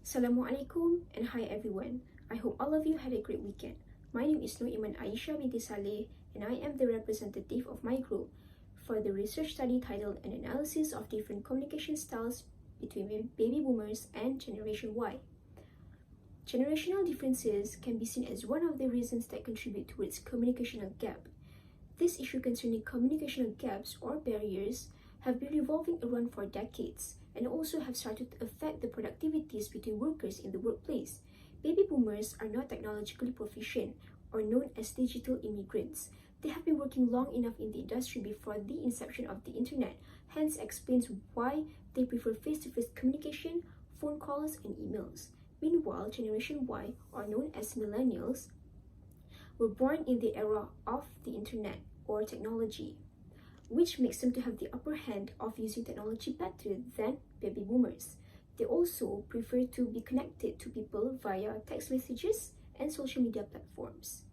Assalamualaikum and hi everyone. I hope all of you had a great weekend. My name is Nur Iman Ayesya binti Salleh and I am the representative of my group for the research study titled An Analysis of Different Communication Styles Between Baby Boomers and Generation Y. Generational differences can be seen as one of the reasons that contribute towards communicational gap. This issue concerning communicational gaps or barriers have been revolving around for decades and also have started to affect the productivities between workers in the workplace. Baby boomers are not technologically proficient or known as digital immigrants. They have been working long enough in the industry before the inception of the internet, hence explains why they prefer face-to-face communication, phone calls, and emails. Meanwhile, Generation Y, or known as millennials, were born in the era of the internet or technology, which makes them to have the upper hand of using technology better than baby boomers. They also prefer to be connected to people via text messages and social media platforms.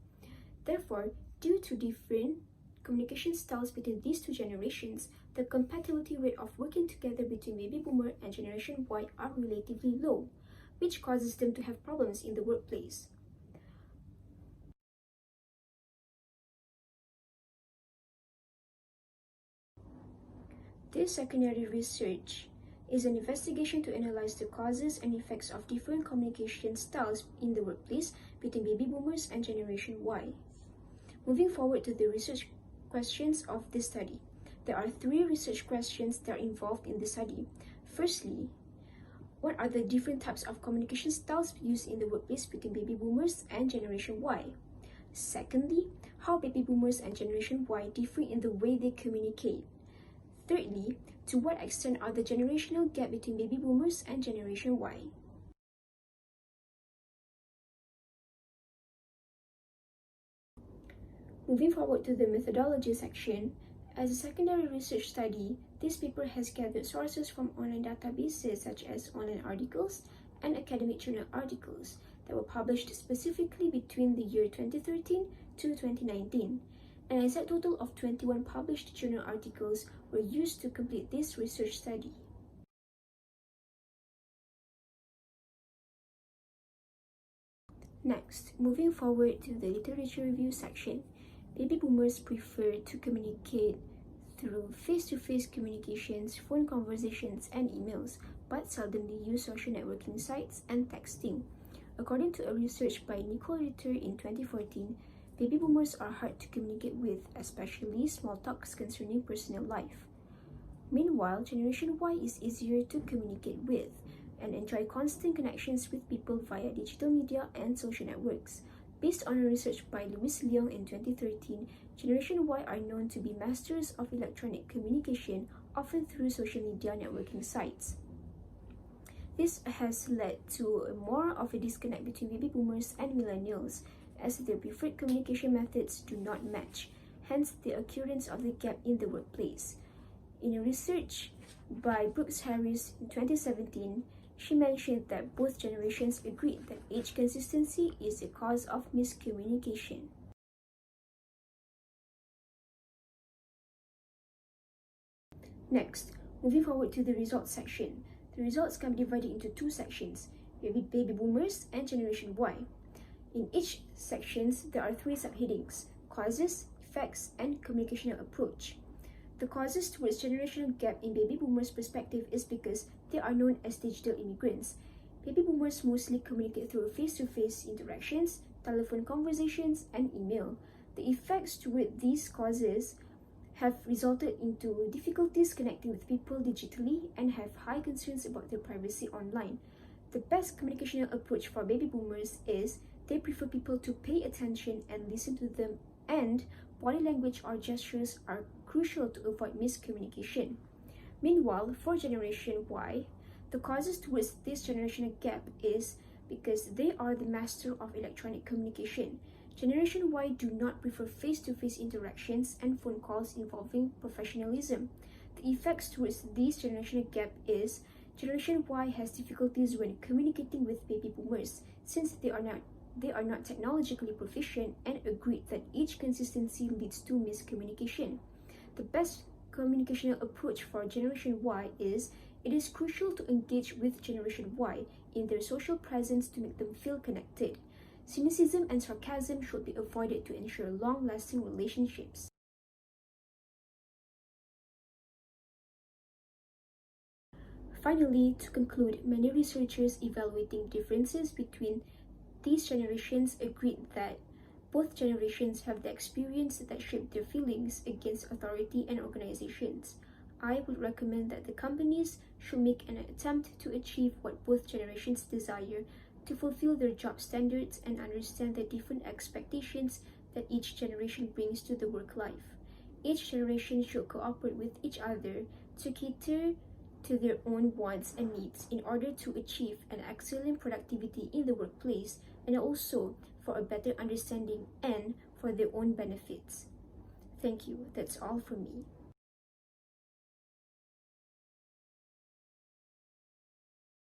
Therefore, due to different communication styles between these two generations, the compatibility rate of working together between baby boomer and Generation Y are relatively low, which causes them to have problems in the workplace. This secondary research is an investigation to analyze the causes and effects of different communication styles in the workplace between baby boomers and Generation Y. Moving forward to the research questions of this study, there are 3 research questions that are involved in the study. Firstly, what are the different types of communication styles used in the workplace between baby boomers and Generation Y? Secondly, how baby boomers and Generation Y differ in the way they communicate. Thirdly, to what extent are the generational gap between baby boomers and Generation Y? Moving forward to the methodology section, as a secondary research study, this paper has gathered sources from online databases such as online articles and academic journal articles that were published specifically between the year 2013 to 2019. An exact total of 21 published journal articles were used to complete this research study. Next, moving forward to the literature review section, baby boomers prefer to communicate through face-to-face communications, phone conversations, and emails, but seldomly use social networking sites and texting. According to a research by Nicole Ritter in 2014, baby boomers are hard to communicate with, especially small talks concerning personal life. Meanwhile, Generation Y is easier to communicate with and enjoy constant connections with people via digital media and social networks. Based on a research by Louis Leong in 2013, Generation Y are known to be masters of electronic communication, often through social media networking sites. This has led to more of a disconnect between baby boomers and millennials, as their preferred communication methods do not match, hence the occurrence of the gap in the workplace. In a research by Brooks Harris in 2017, she mentioned that both generations agreed that age consistency is a cause of miscommunication. Next, moving forward to the results section. The results can be divided into 2 sections, baby boomers and Generation Y. In each sections, there are 3 subheadings: causes, effects, and communicational approach. The causes towards generational gap in baby boomers' perspective is because they are known as digital immigrants. Baby boomers mostly communicate through face-to-face interactions, telephone conversations, and email. The effects toward these causes have resulted into difficulties connecting with people digitally and have high concerns about their privacy online. The best communicational approach for baby boomers is they prefer people to pay attention and listen to them, and body language or gestures are crucial to avoid miscommunication. Meanwhile, for Generation Y, the causes towards this generational gap is because they are the master of electronic communication. Generation Y do not prefer face-to-face interactions and phone calls involving professionalism. The effects towards this generational gap is Generation Y has difficulties when communicating with baby boomers, since they are not technologically proficient and agreed that age consistency leads to miscommunication. The best communicational approach for Generation Y is It is crucial to engage with Generation Y in their social presence to make them feel connected. Cynicism and sarcasm should be avoided to ensure long-lasting relationships. Finally, to conclude, many researchers evaluating differences between these generations agreed that both generations have the experience that shaped their feelings against authority and organizations. I would recommend that the companies should make an attempt to achieve what both generations desire, to fulfill their job standards and understand the different expectations that each generation brings to the work life. Each generation should cooperate with each other to cater to their own wants and needs in order to achieve an excellent productivity in the workplace and also for a better understanding and for their own benefits. Thank you. That's all from me.